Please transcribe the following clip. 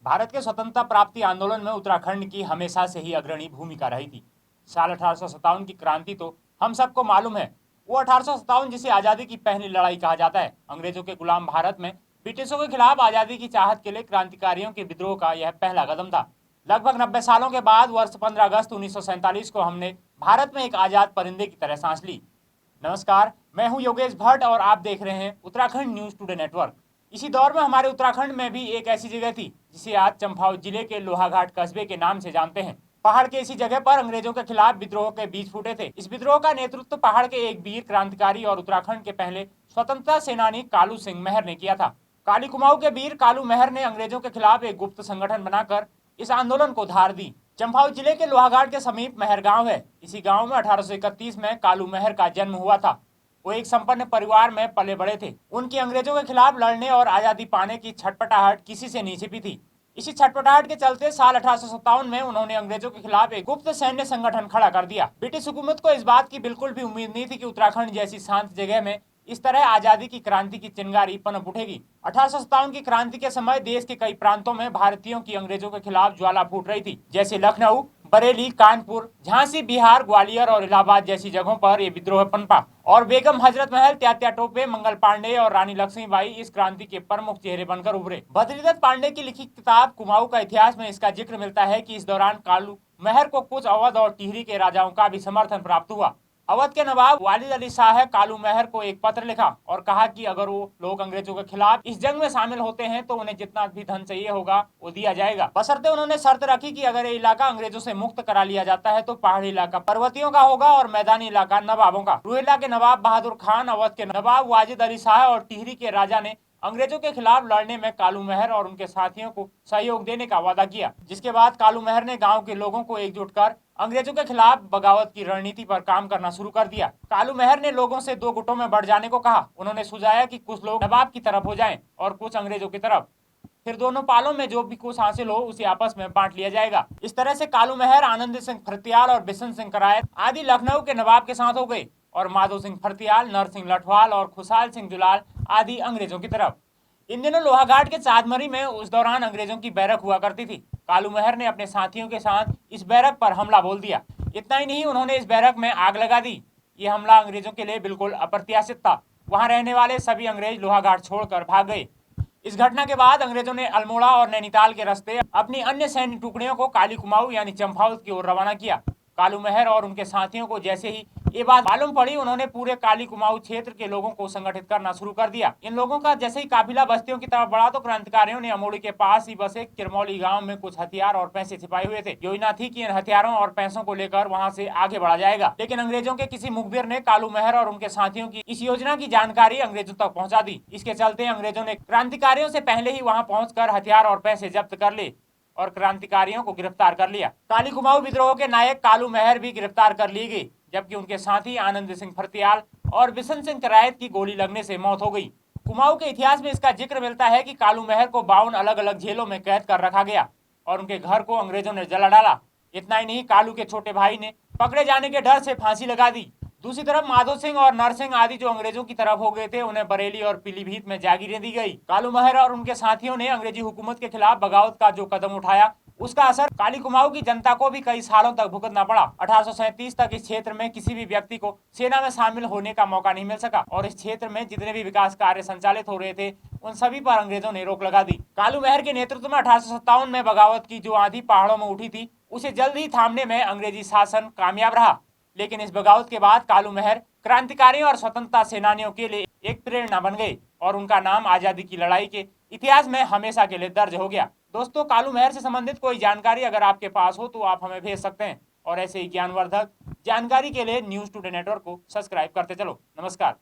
भारत के स्वतंत्रता प्राप्ति आंदोलन में उत्तराखंड की हमेशा से ही अग्रणी भूमिका रही थी। साल 1857 की क्रांति तो हम सबको मालूम है। वो 1857 जिसे आजादी की पहली लड़ाई कहा जाता है। अंग्रेजों के गुलाम भारत में ब्रिटिशों के खिलाफ आजादी की चाहत के लिए क्रांतिकारियों के विद्रोह का यह पहला कदम था। लगभग 90 सालों के बाद वर्ष 15 अगस्त 1947 को हमने भारत में एक आजाद परिंदे की तरह सांस ली। नमस्कार, मैं हूं योगेश भट्ट और आप देख रहे हैं उत्तराखंड न्यूज टुडे नेटवर्क। इसी दौर में हमारे उत्तराखंड में भी एक ऐसी जगह थी जिसे आज चंपावत जिले के लोहाघाट कस्बे के नाम से जानते हैं। पहाड़ के इसी जगह पर अंग्रेजों के खिलाफ विद्रोह के बीज फूटे थे। इस विद्रोह का नेतृत्व पहाड़ के एक वीर क्रांतिकारी और उत्तराखंड के पहले स्वतंत्रता सेनानी कालू सिंह मेहर ने किया था। काली कुमाऊं के वीर कालू मेहर ने अंग्रेजों के खिलाफ एक गुप्त संगठन बनाकर इस आंदोलन को धार दी। चंपावत जिले के लोहाघाट के समीप मेहर गांव है। इसी गांव में 1831 में कालू मेहर का जन्म हुआ था। वो एक संपन्न परिवार में पले बड़े थे। उनकी अंग्रेजों के खिलाफ लड़ने और आजादी पाने की छटपटाहट किसी से नहीं छिपी थी। इसी छटपटाहट के चलते साल 1857 में उन्होंने अंग्रेजों के खिलाफ एक गुप्त सैन्य संगठन खड़ा कर दिया। ब्रिटिश हुकूमत को इस बात की बिल्कुल भी उम्मीद नहीं थी कि उत्तराखंड जैसी शांत जगह में इस तरह आजादी की क्रांति की चिंगारी पनप उठेगी। 1857 की क्रांति के समय देश के कई प्रांतों में भारतीयों की अंग्रेजों के खिलाफ ज्वाला फूट रही थी, जैसे लखनऊ, बरेली, कानपुर, झांसी, बिहार, ग्वालियर और इलाहाबाद जैसी जगहों पर यह विद्रोह पनपा और बेगम हजरत महल, त्यात्या टोपे, मंगल पांडे और रानी लक्ष्मीबाई इस क्रांति के प्रमुख चेहरे बनकर उभरे। बद्रीदत्त पांडे की लिखी किताब कुमाऊं का इतिहास में इसका जिक्र मिलता है कि इस दौरान कालू मेहर को कुछ अवध और टिहरी के राजाओं का भी समर्थन प्राप्त हुआ। अवध के नवाब वालिद अली शाह कालू मेहर को एक पत्र लिखा और कहा कि अगर वो लोग अंग्रेजों के खिलाफ इस जंग में शामिल होते हैं तो उन्हें जितना भी धन चाहिए होगा वो दिया जाएगा, बशर्ते उन्होंने शर्त रखी कि अगर ये इलाका अंग्रेजों से मुक्त करा लिया जाता है तो पहाड़ी इलाका पर्वतियों का होगा और मैदानी इलाका नवाबों का। रुहेला के नवाब बहादुर खान, अवध के नवाब वाजिद अली शाह और टिहरी के राजा ने अंग्रेजों के खिलाफ लड़ने में कालू मेहर और उनके साथियों को सहयोग देने का वादा किया, जिसके बाद कालू मेहर ने गांव के लोगों को एकजुट कर अंग्रेजों के खिलाफ बगावत की रणनीति पर काम करना शुरू कर दिया। कालू मेहर ने लोगों से दो गुटों में बढ़ जाने को कहा। उन्होंने सुझाया कि कुछ लोग नवाब की तरफ हो जाएं और कुछ अंग्रेजों की तरफ। फिर दोनों पालों में जो भी कुछ हासिल हो उसे आपस में बांट लिया जाएगा। इस तरह से कालू मेहर आनंद सिंह फरतियाल और बिशन सिंह करायत आदि लखनऊ के नवाब के साथ हो गए और माधो सिंह फरतियाल, नरसिंह लठवाल और खुशहाल सिंह जुलाल आदि अंग्रेजों की तरफ। इन दिनों लोहाघाट के चांदमरी में उस दौरान अंग्रेजों की बैरक हुआ करती थी। कालू मेहर ने अपने साथियों के साथ इस बैरक पर हमला बोल दिया। इतना ही नहीं, उन्होंने इस बैरक में आग लगा दी। ये हमला अंग्रेजों के लिए बिल्कुल अप्रत्याशित था। वहां रहने वाले सभी अंग्रेज लोहाघाट छोड़कर भाग गए। इस घटना के बाद अंग्रेजों ने अल्मोड़ा और नैनीताल के रास्ते अपनी अन्य सैन्य टुकड़ियों को काली कुमाऊं यानी चंपावत की ओर रवाना किया। कालू मेहर और उनके साथियों को जैसे ही ये बात मालूम पड़ी, उन्होंने पूरे काली कुमाऊं क्षेत्र के लोगों को संगठित करना शुरू कर दिया। इन लोगों का जैसे ही काफिला बस्तियों की तरफ बढ़ा तो क्रांतिकारियों ने अमोड़ी के पास ही बसे किरमौली गांव में कुछ हथियार और पैसे छिपाए हुए थे। योजना थी कि इन हथियारों और पैसों को लेकर वहां से आगे बढ़ा जाएगा, लेकिन अंग्रेजों के किसी मुखबिर ने कालू मेहर और उनके साथियों की इस योजना की जानकारी अंग्रेजों तक पहुंचा दी। इसके चलते अंग्रेजों ने क्रांतिकारियों से पहले ही वहां पहुंचकर हथियार और पैसे जब्त कर लिए और क्रांतिकारियों को गिरफ्तार कर लिया। काली कुमाऊं विद्रोह के नायक कालू मेहर भी गिरफ्तार कर ली गई, जबकि उनके साथी आनंद सिंह फरतियाल और बिशन सिंह करायत की गोली लगने से मौत हो गई। कुमाऊं के इतिहास में इसका जिक्र मिलता है कि कालू मेहर को 52 अलग अलग जेलों में कैद कर रखा गया और उनके घर को अंग्रेजों ने जला डाला। इतना ही नहीं, कालू के छोटे भाई ने पकड़े जाने के डर से फांसी लगा दी। दूसरी तरफ माधो सिंह और नरसिंह आदि जो अंग्रेजों की तरफ हो गए थे, उन्हें बरेली और पीलीभीत में जागीरें दी गई। कालू मेहर और उनके साथियों ने अंग्रेजी हुकूमत के खिलाफ बगावत का जो कदम उठाया, उसका असर काली कुमाऊं की जनता को भी कई सालों तक भुगतना पड़ा। 1837 तक इस क्षेत्र में किसी भी व्यक्ति को सेना में शामिल होने का मौका नहीं मिल सका और इस क्षेत्र में जितने भी विकास कार्य संचालित हो रहे थे उन सभी पर अंग्रेजों ने रोक लगा दी। कालू मेहर के नेतृत्व में 1857 में बगावत की जो आंधी पहाड़ों में उठी थी, उसे जल्द ही थामने में अंग्रेजी शासन कामयाब रहा। लेकिन इस बगावत के बाद कालू मेहर क्रांतिकारियों और स्वतंत्रता सेनानियों के लिए एक प्रेरणा बन गए और उनका नाम आजादी की लड़ाई के इतिहास में हमेशा के लिए दर्ज हो गया। दोस्तों, कालू मेहर से संबंधित कोई जानकारी अगर आपके पास हो तो आप हमें भेज सकते हैं और ऐसे ही ज्ञानवर्धक जानकारी के लिए न्यूज टुडे नेटवर्क को सब्सक्राइब करते चलो। नमस्कार।